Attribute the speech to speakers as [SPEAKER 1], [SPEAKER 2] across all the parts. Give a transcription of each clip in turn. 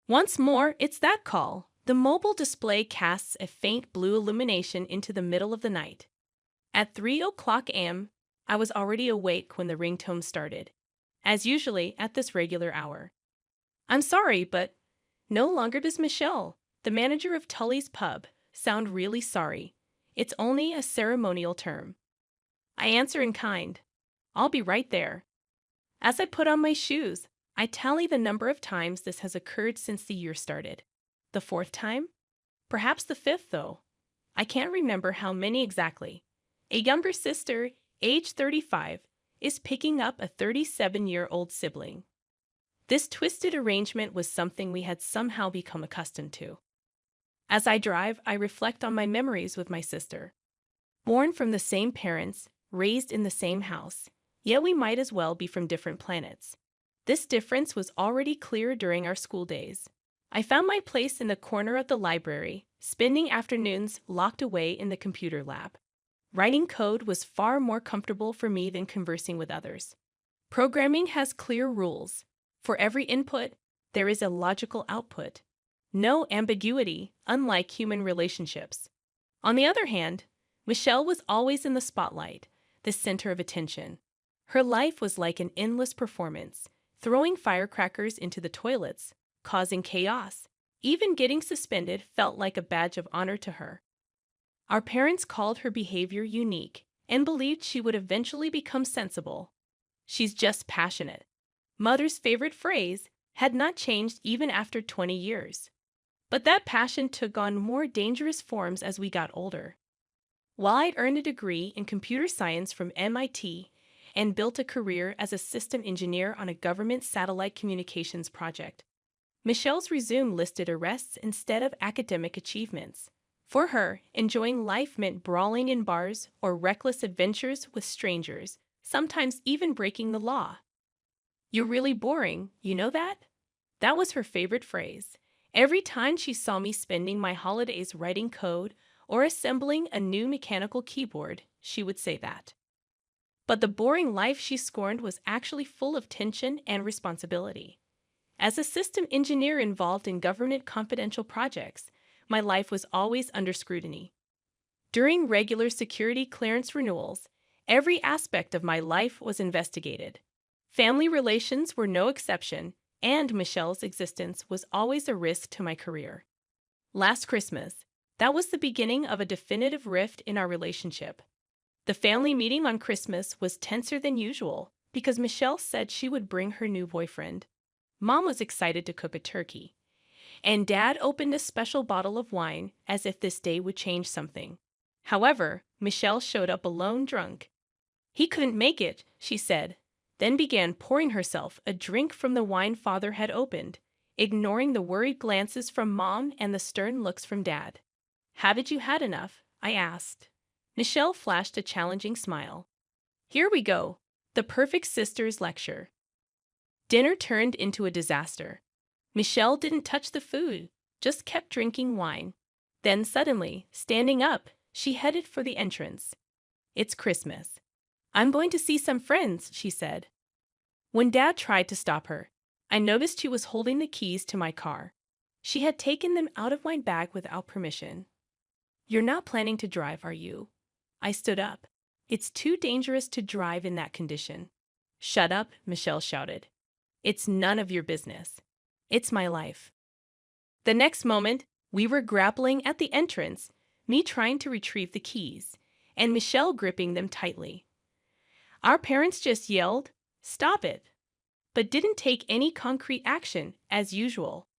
[SPEAKER 1] Once more, it's that call. The mobile display casts a faint blue illumination into the middle of the night. At 3 o'clock a.m., I was already awake when the ringtone started, as usually at this regular hour. I'm sorry, but no longer does Michelle, the manager of Tully's pub, sound really sorry. It's only a ceremonial term. I answer in kind. I'll be right there. As I put on my shoes, I tally the number of times this has occurred since the year started. The fourth time? Perhaps the fifth, though. I can't remember how many exactly. A younger sister, age 35, is picking up a 37-year-old sibling. This twisted arrangement was something we had somehow become accustomed to. As I drive, I reflect on my memories with my sister. Born from the same parents, raised in the same house, yet we might as well be from different planets. This difference was already clear during our school days. I found my place in the corner of the library, spending afternoons locked away in the computer lab. Writing code was far more comfortable for me than conversing with others. Programming has clear rules. For every input, there is a logical output. No ambiguity, unlike human relationships. On the other hand, Michelle was always in the spotlight, the center of attention. Her life was like an endless performance, throwing firecrackers into the toilets, causing chaos. Even getting suspended felt like a badge of honor to her. Our parents called her behavior unique and believed she would eventually become sensible. She's just passionate. Mother's favorite phrase had not changed even after 20 years. But that passion took on more dangerous forms as we got older. While I'd earned a degree in computer science from MIT and built a career as a system engineer on a government satellite communications project, Michelle's resume listed arrests instead of academic achievements. For her, enjoying life meant brawling in bars or reckless adventures with strangers, sometimes even breaking the law. You're really boring, you know that? That was her favorite phrase. Every time she saw me spending my holidays writing code or assembling a new mechanical keyboard, she would say that. But the boring life she scorned was actually full of tension and responsibility. As a system engineer involved in government confidential projects, my life was always under scrutiny. During regular security clearance renewals, every aspect of my life was investigated. Family relations were no exception, and Michelle's existence was always a risk to my career. Last Christmas, that was the beginning of a definitive rift in our relationship. The family meeting on Christmas was tenser than usual because Michelle said she would bring her new boyfriend. Mom was excited to cook a turkey, and Dad opened a special bottle of wine as if this day would change something. However, Michelle showed up alone drunk. He couldn't make it, she said, then began pouring herself a drink from the wine Father had opened, ignoring the worried glances from Mom and the stern looks from Dad. Haven't you had enough? I asked. Michelle flashed a challenging smile. Here we go, the perfect sisters lecture. Dinner turned into a disaster. Michelle didn't touch the food, just kept drinking wine. Then suddenly, standing up, she headed for the entrance. It's Christmas. I'm going to see some friends, she said. When Dad tried to stop her, I noticed she was holding the keys to my car. She had taken them out of my bag without permission. You're not planning to drive, are you? I stood up. It's too dangerous to drive in that condition. Shut up, Michelle shouted. It's none of your business. It's my life. The next moment, we were grappling at the entrance, me trying to retrieve the keys, and Michelle gripping them tightly. Our parents just yelled, "Stop it!" but didn't take any concrete action, as usual.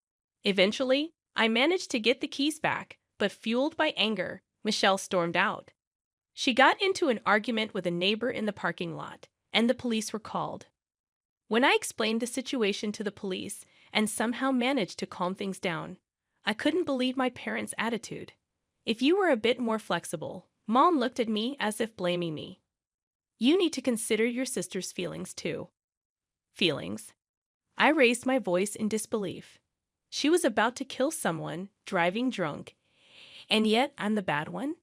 [SPEAKER 1] Eventually, I managed to get the keys back, but fueled by anger, Michelle stormed out. She got into an argument with a neighbor in the parking lot, and the police were called. When I explained the situation to the police and somehow managed to calm things down, I couldn't believe my parents' attitude. If you were a bit more flexible, Mom looked at me as if blaming me. You need to consider your sister's feelings too. Feelings? I raised my voice in disbelief. She was about to kill someone, driving drunk, and yet I'm the bad one?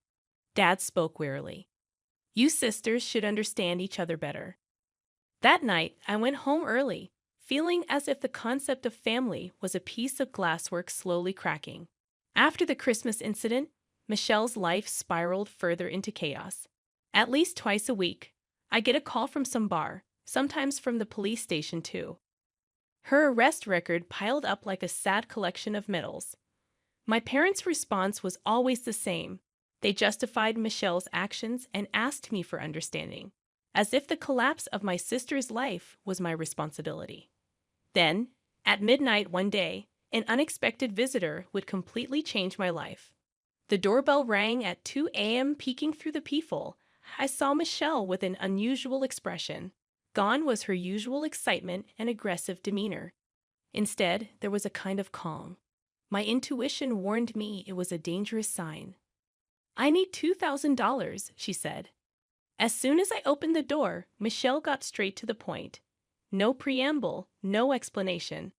[SPEAKER 1] Dad spoke wearily. You sisters should understand each other better. That night, I went home early, feeling as if the concept of family was a piece of glasswork slowly cracking. After the Christmas incident, Michelle's life spiraled further into chaos. At least twice a week, I get a call from some bar, sometimes from the police station too. Her arrest record piled up like a sad collection of medals. My parents' response was always the same. They justified Michelle's actions and asked me for understanding, as if the collapse of my sister's life was my responsibility. Then, at midnight one day, an unexpected visitor would completely change my life. The doorbell rang at 2 a.m. Peeking through the peephole, I saw Michelle with an unusual expression. Gone was her usual excitement and aggressive demeanor. Instead, there was a kind of calm. My intuition warned me it was a dangerous sign. "I need $2,000, she said. As soon as I opened the door, Michelle got straight to the point. No preamble, no explanation.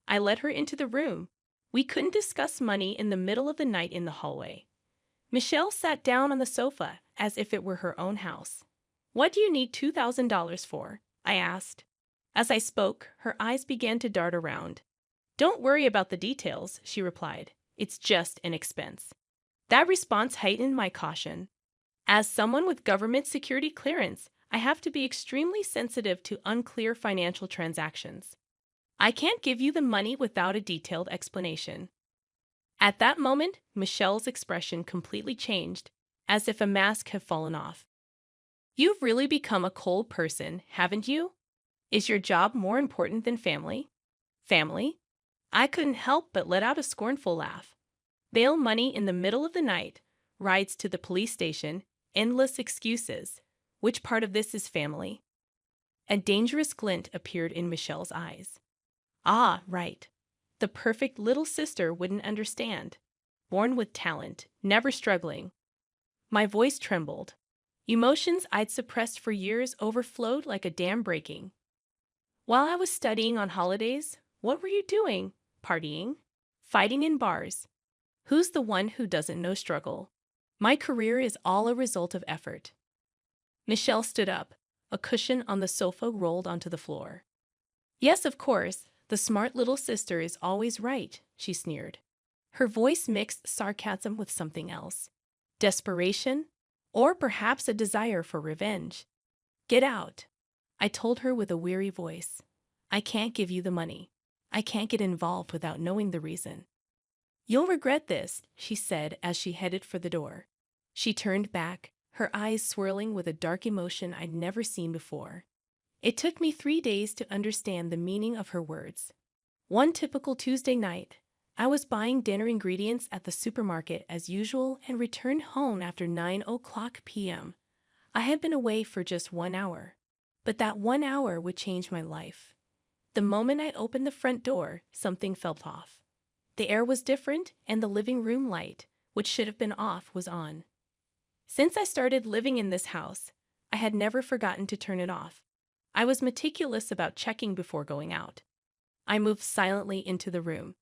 [SPEAKER 1] I led her into the room. We couldn't discuss money in the middle of the night in the hallway. Michelle sat down on the sofa as if it were her own house. "What do you need $2,000 for?" I asked. As I spoke, her eyes began to dart around. "Don't worry about the details," she replied. "It's just an expense." That response heightened my caution. As someone with government security clearance, I have to be extremely sensitive to unclear financial transactions. "I can't give you the money without a detailed explanation." At that moment, Michelle's expression completely changed, as if a mask had fallen off. "You've really become a cold person, haven't you? Is your job more important than family?" "Family?" I couldn't help but let out a scornful laugh. Bail money in the middle of the night, rides to the police station, endless excuses. Which part of this is family? A dangerous glint appeared in Michelle's eyes. Ah, right. The perfect little sister wouldn't understand. Born with talent, never struggling. My voice trembled. Emotions I'd suppressed for years overflowed like a dam breaking. "While I was studying on holidays, what were you doing? Partying? Fighting in bars? Who's the one who doesn't know struggle? My career is all a result of effort." Michelle stood up. A cushion on the sofa rolled onto the floor. "Yes, of course. The smart little sister is always right," she sneered. Her voice mixed sarcasm with something else. Desperation? Or perhaps a desire for revenge. "Get out," I told her with a weary voice. "I can't give you the money. I can't get involved without knowing the reason." "You'll regret this," she said as she headed for the door. She turned back, her eyes swirling with a dark emotion I'd never seen before. It took me 3 days to understand the meaning of her words. One typical Tuesday night, I was buying dinner ingredients at the supermarket as usual and returned home after 9 p.m. I had been away for just 1 hour, but that 1 hour would change my life. The moment I opened the front door, something felt off. The air was different, and the living room light, which should have been off, was on. Since I started living in this house, I had never forgotten to turn it off. I was meticulous about checking before going out. I moved silently into the room.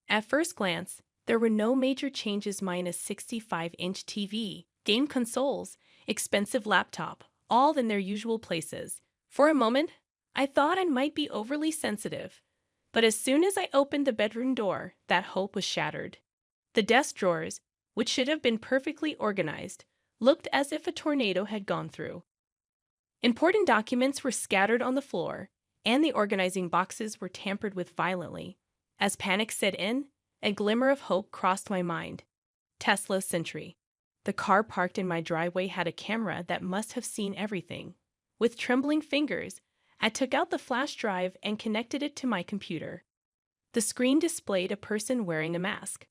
[SPEAKER 1] At first glance, there were no major changes minus 65-inch TV, game consoles, expensive laptop, all in their usual places. For a moment, I thought I might be overly sensitive. But as soon as I opened the bedroom door, that hope was shattered. The desk drawers, which should have been perfectly organized, looked as if a tornado had gone through. Important documents were scattered on the floor, and the organizing boxes were tampered with violently. As panic set in, a glimmer of hope crossed my mind. Tesla Sentry. The car parked in my driveway had a camera that must have seen everything. With trembling fingers, I took out the flash drive and connected it to my computer. The screen displayed a person wearing a mask.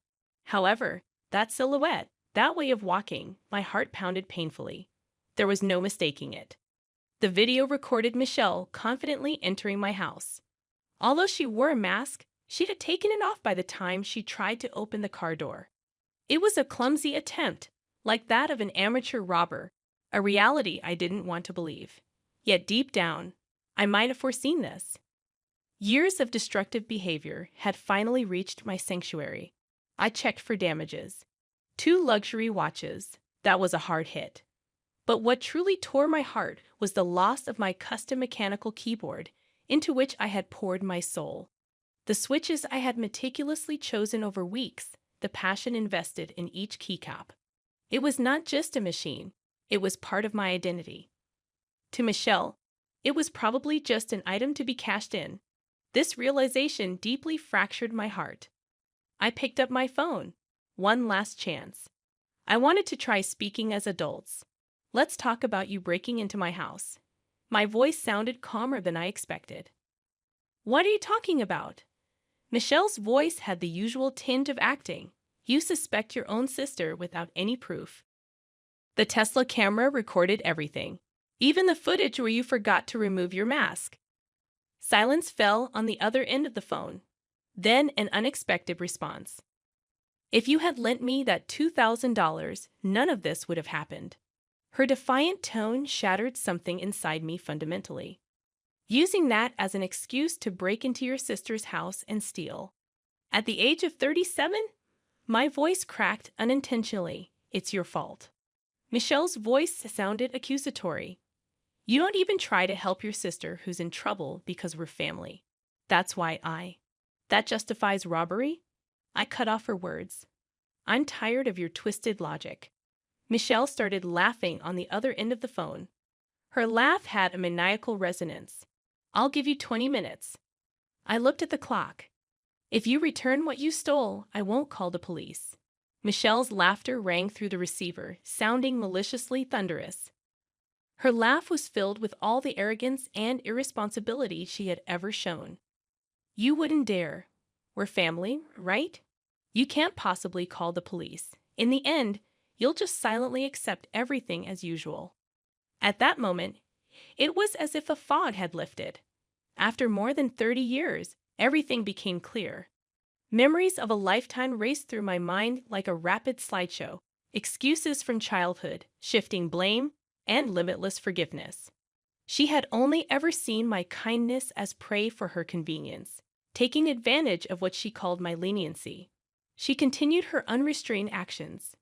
[SPEAKER 1] However, that silhouette, that way of walking, my heart pounded painfully. There was no mistaking it. The video recorded Michelle confidently entering my house. Although she wore a mask, she'd had taken it off by the time she tried to open the car door. It was a clumsy attempt, like that of an amateur robber, a reality I didn't want to believe. Yet deep down, I might have foreseen this. Years of destructive behavior had finally reached my sanctuary. I checked for damages. 2 luxury watches. That was a hard hit. But what truly tore my heart was the loss of my custom mechanical keyboard. into which I had poured my soul. The switches I had meticulously chosen over weeks, the passion invested in each keycap. It was not just a machine, it was part of my identity. To Michelle, it was probably just an item to be cashed in. This realization deeply fractured my heart. I picked up my phone. One last chance. I wanted to try speaking as adults. Let's talk about you breaking into my house. My voice sounded calmer than I expected. What are you talking about? Michelle's voice had the usual tint of acting. You suspect your own sister without any proof. The Tesla camera recorded everything, even the footage where you forgot to remove your mask. Silence fell on the other end of the phone. Then an unexpected response. If you had lent me that $2,000, none of this would have happened. Her defiant tone shattered something inside me fundamentally. Using that as an excuse to break into your sister's house and steal. At the age of 37, my voice cracked unintentionally. It's your fault. Michelle's voice sounded accusatory. You don't even try to help your sister who's in trouble because we're family. That's why That justifies robbery? I cut off her words. I'm tired of your twisted logic. Michelle started laughing on the other end of the phone. Her laugh had a maniacal resonance. I'll give you 20 minutes. I looked at the clock. If you return what you stole, I won't call the police. Michelle's laughter rang through the receiver, sounding maliciously thunderous. Her laugh was filled with all the arrogance and irresponsibility she had ever shown. You wouldn't dare. We're family, right? You can't possibly call the police. In the end, you'll just silently accept everything as usual. At that moment, it was as if a fog had lifted. After more than 30 years, everything became clear. Memories of a lifetime raced through my mind like a rapid slideshow. Excuses from childhood, shifting blame, and limitless forgiveness. She had only ever seen my kindness as prey for her convenience, taking advantage of what she called my leniency. She continued her unrestrained actions.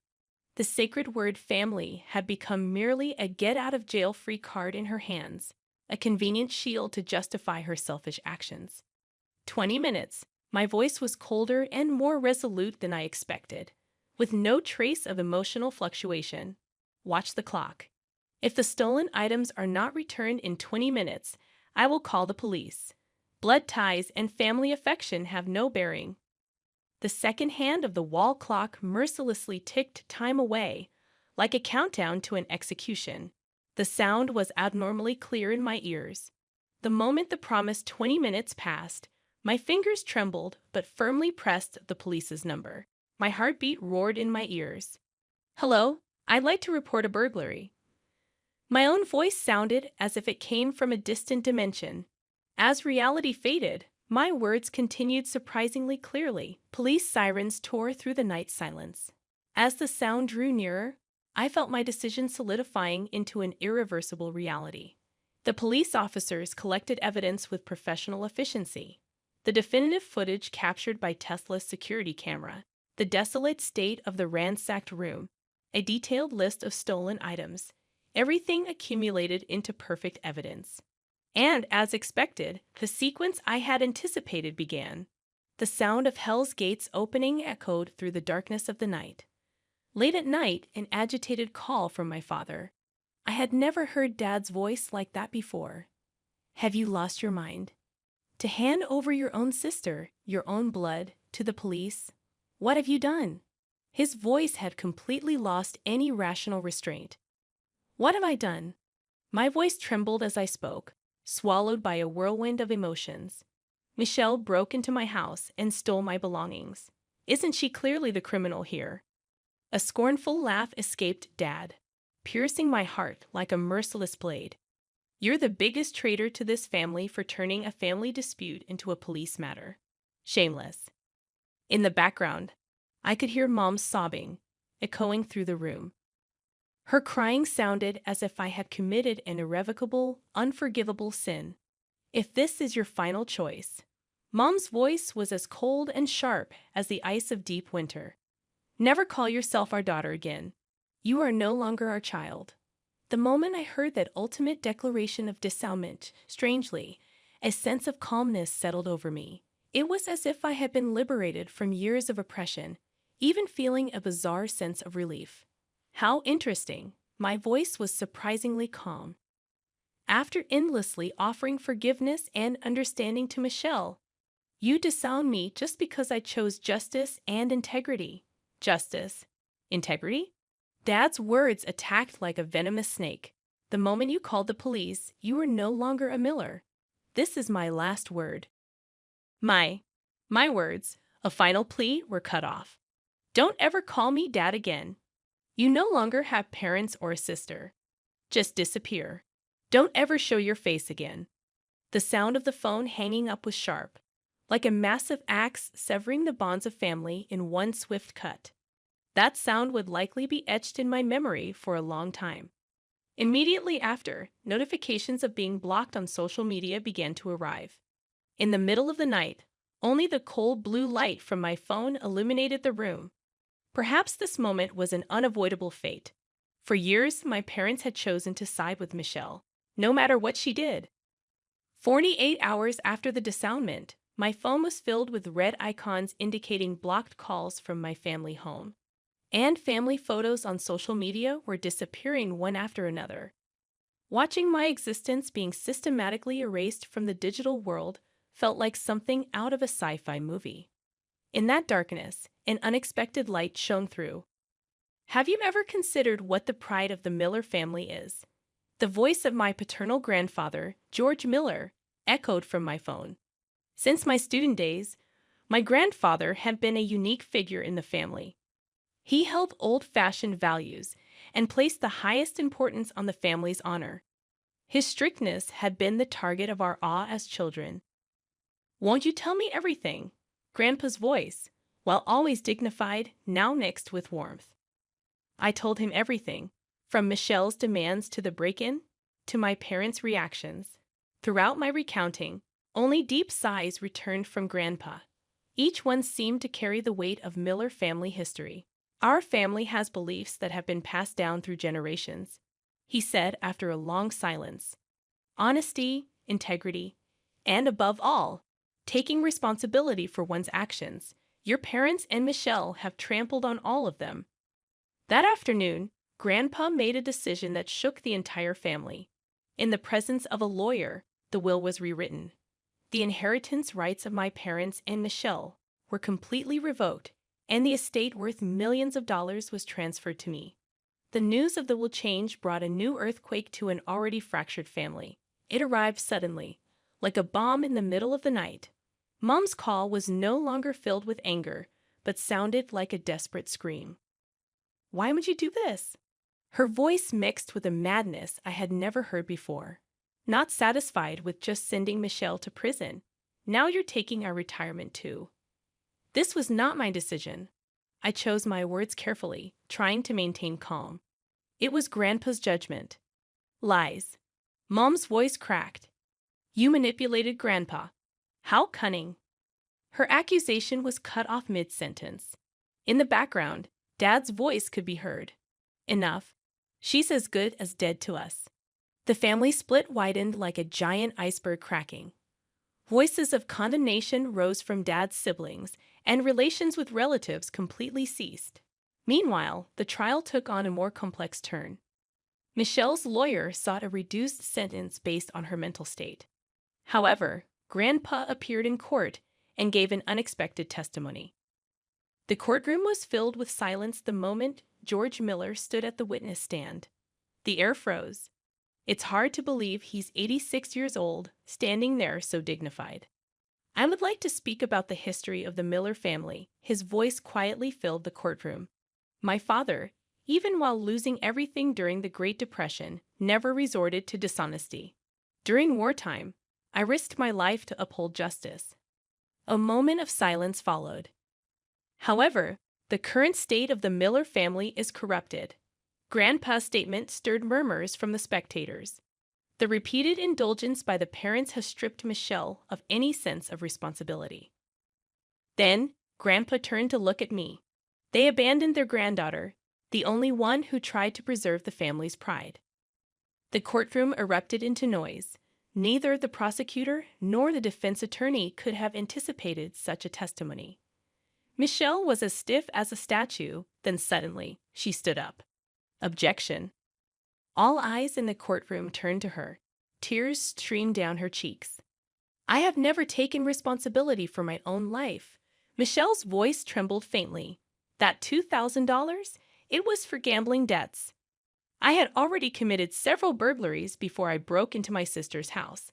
[SPEAKER 1] The sacred word family had become merely a get-out-of-jail-free card in her hands, a convenient shield to justify her selfish actions. 20 minutes. My voice was colder and more resolute than I expected, with no trace of emotional fluctuation. Watch the clock. If the stolen items are not returned in 20 minutes, I will call the police. Blood ties and family affection have no bearing. The second hand of the wall clock mercilessly ticked time away, like a countdown to an execution. The sound was abnormally clear in my ears. The moment the promised 20 minutes passed, my fingers trembled but firmly pressed the police's number. My heartbeat roared in my ears. Hello, I'd like to report a burglary. My own voice sounded as if it came from a distant dimension. As reality faded, my words continued surprisingly clearly. Police sirens tore through the night silence. As the sound drew nearer, I felt my decision solidifying into an irreversible reality. The police officers collected evidence with professional efficiency. The definitive footage captured by Tesla's security camera, the desolate state of the ransacked room, a detailed list of stolen items, everything accumulated into perfect evidence. And, as expected, the sequence I had anticipated began. The sound of Hell's Gates opening echoed through the darkness of the night. Late at night, an agitated call from my father. I had never heard Dad's voice like that before. Have you lost your mind? To hand over your own sister, your own blood, to the police? What have you done? His voice had completely lost any rational restraint. What have I done? My voice trembled as I spoke, swallowed by a whirlwind of emotions. Michelle broke into my house and stole my belongings. Isn't she clearly the criminal here? A scornful laugh escaped Dad, piercing my heart like a merciless blade. You're the biggest traitor to this family for turning a family dispute into a police matter. Shameless. In the background, I could hear Mom sobbing, echoing through the room. Her crying sounded as if I had committed an irrevocable, unforgivable sin. If this is your final choice. Mom's voice was as cold and sharp as the ice of deep winter. Never call yourself our daughter again. You are no longer our child. The moment I heard that ultimate declaration of disavowment, strangely, A sense of calmness settled over me. It was as if I had been liberated from years of oppression, even feeling a bizarre sense of relief. How interesting! My voice was surprisingly calm. After endlessly offering forgiveness and understanding to Michelle, you disown me just because I chose justice and integrity. Justice? Integrity? Dad's words attacked like a venomous snake. The moment you called the police, you were no longer a Miller. This is my last word. My words, a final plea, were cut off. Don't ever call me Dad again. You no longer have parents or a sister. Just disappear. Don't ever show your face again. The sound of the phone hanging up was sharp, like a massive axe severing the bonds of family in one swift cut. That sound would likely be etched in my memory for a long time. Immediately after, notifications of being blocked on social media began to arrive. In the middle of the night, only the cold blue light from my phone illuminated the room. Perhaps this moment was an unavoidable fate. For years, my parents had chosen to side with Michelle, no matter what she did. 48 hours after the dissownment, my phone was filled with red icons indicating blocked calls from my family home. And family photos on social media were disappearing one after another. Watching my existence being systematically erased from the digital world felt like something out of a sci-fi movie. In that darkness, an unexpected light shone through. Have you ever considered what the pride of the Miller family is? The voice of my paternal grandfather, George Miller, echoed from my phone. Since my student days, my grandfather had been a unique figure in the family. He held old-fashioned values and placed the highest importance on the family's honor. His strictness had been the target of our awe as children. "Won't you tell me everything?" Grandpa's voice, while always dignified, now mixed with warmth. I told him everything, from Michelle's demands to the break-in, to my parents' reactions. Throughout my recounting, only deep sighs returned from Grandpa. Each one seemed to carry the weight of Miller family history. "Our family has beliefs that have been passed down through generations," he said after a long silence. "Honesty, integrity, and above all, taking responsibility for one's actions. Your parents and Michelle have trampled on all of them." That afternoon, Grandpa made a decision that shook the entire family. In the presence of a lawyer, the will was rewritten. The inheritance rights of my parents and Michelle were completely revoked, and the estate worth millions of dollars was transferred to me. The news of the will change brought a new earthquake to an already fractured family. It arrived suddenly, like a bomb in the middle of the night. Mom's call was no longer filled with anger, but sounded like a desperate scream. "Why would you do this?" Her voice mixed with a madness I had never heard before. "Not satisfied with just sending Michelle to prison. Now you're taking our retirement too." This was not my decision. I chose my words carefully, trying to maintain calm. It was Grandpa's judgment. "Lies." Mom's voice cracked. "You manipulated Grandpa." "How cunning." Her accusation was cut off mid-sentence. In the background, Dad's voice could be heard. "Enough. She's as good as dead to us." The family split widened like a giant iceberg cracking. Voices of condemnation rose from Dad's siblings, and relations with relatives completely ceased. Meanwhile, the trial took on a more complex turn. Michelle's lawyer sought a reduced sentence based on her mental state. However, Grandpa appeared in court and gave an unexpected testimony. The courtroom was filled with silence the moment George Miller stood at the witness stand. The air froze. It's hard to believe he's 86 years old, standing there so dignified. "I would like to speak about the history of the Miller family." His voice quietly filled the courtroom. "My father, even while losing everything during the Great Depression, never resorted to dishonesty. During wartime, I risked my life to uphold justice." A moment of silence followed. "However, the current state of the Miller family is corrupted." Grandpa's statement stirred murmurs from the spectators. The repeated indulgence by the parents has stripped Michelle of any sense of responsibility. Then, Grandpa turned to look at me. They abandoned their granddaughter, the only one who tried to preserve the family's pride. The courtroom erupted into noise. Neither the prosecutor nor the defense attorney could have anticipated such a testimony. Michelle was as stiff as a statue, then suddenly she stood up. Objection. All eyes in the courtroom turned to her. Tears streamed down her cheeks. I have never taken responsibility for my own life. Michelle's voice trembled faintly. That $2,000? It was for gambling debts. I had already committed several burglaries before I broke into my sister's house.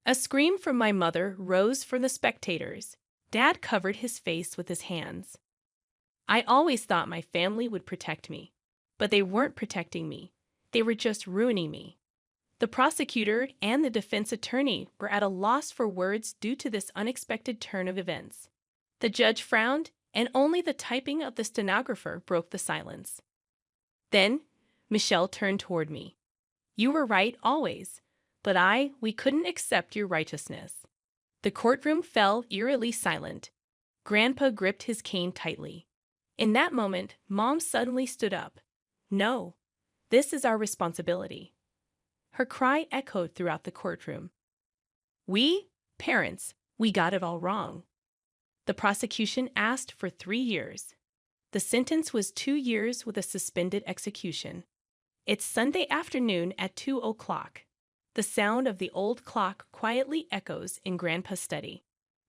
[SPEAKER 1] A scream from my mother rose from the spectators. Dad covered his face with his hands. I always thought my family would protect me, but they weren't protecting me. They were just ruining me. The prosecutor and the defense attorney were at a loss for words due to this unexpected turn of events. The judge frowned, and only the typing of the stenographer broke the silence. Then, Michelle turned toward me. You were right always, but we couldn't accept your righteousness. The courtroom fell eerily silent. Grandpa gripped his cane tightly. In that moment, Mom suddenly stood up. No, this is our responsibility. Her cry echoed throughout the courtroom. We, parents, we got it all wrong. The prosecution asked for 3 years. The sentence was 2 years with a suspended execution. It's Sunday afternoon at 2 o'clock. The sound of the old clock quietly echoes in Grandpa's study.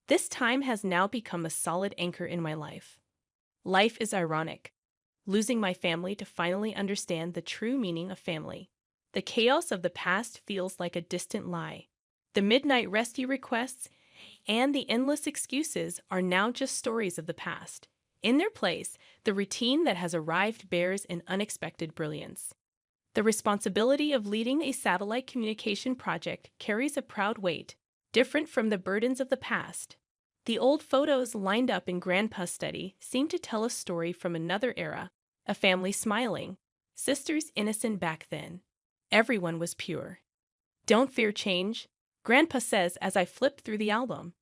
[SPEAKER 1] This time has now become a solid anchor in my life. Life is ironic, losing my family to finally understand the true meaning of family. The chaos of the past feels like a distant lie. The midnight rescue requests and the endless excuses are now just stories of the past. In their place, the routine that has arrived bears an unexpected brilliance. The responsibility of leading a satellite communication project carries a proud weight, different from the burdens of the past. The old photos lined up in Grandpa's study seem to tell a story from another era, a family smiling, sisters innocent back then. Everyone was pure. Don't fear change, Grandpa says as I flip through the album.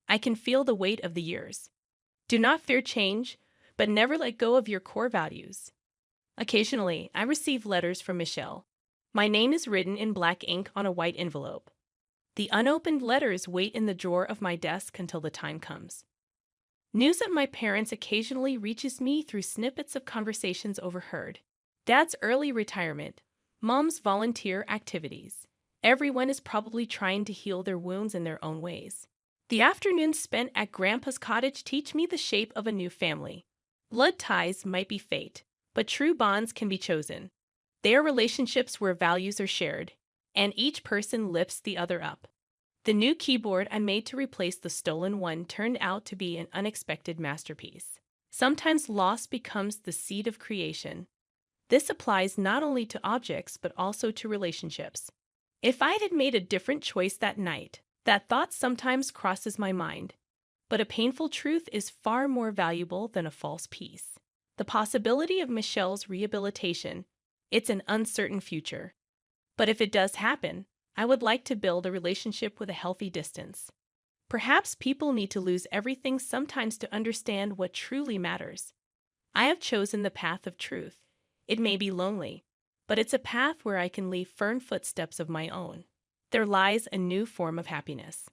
[SPEAKER 1] I can feel the weight of the years. Do not fear change, but never let go of your core values. Occasionally, I receive letters from Michelle. My name is written in black ink on a white envelope. The unopened letters wait in the drawer of my desk until the time comes. News of my parents occasionally reaches me through snippets of conversations overheard. Dad's early retirement, Mom's volunteer activities. Everyone is probably trying to heal their wounds in their own ways. The afternoons spent at Grandpa's cottage teach me the shape of a new family. Blood ties might be fate, but true bonds can be chosen. They are relationships where values are shared, and each person lifts the other up. The new keyboard I made to replace the stolen one turned out to be an unexpected masterpiece. Sometimes loss becomes the seed of creation. This applies not only to objects but also to relationships. If I had made a different choice that night, that thought sometimes crosses my mind. But a painful truth is far more valuable than a false peace. The possibility of Michelle's rehabilitation, it's an uncertain future. But if it does happen, I would like to build a relationship with a healthy distance. Perhaps people need to lose everything sometimes to understand what truly matters. I have chosen the path of truth. It may be lonely, but it's a path where I can leave firm footsteps of my own. There lies a new form of happiness.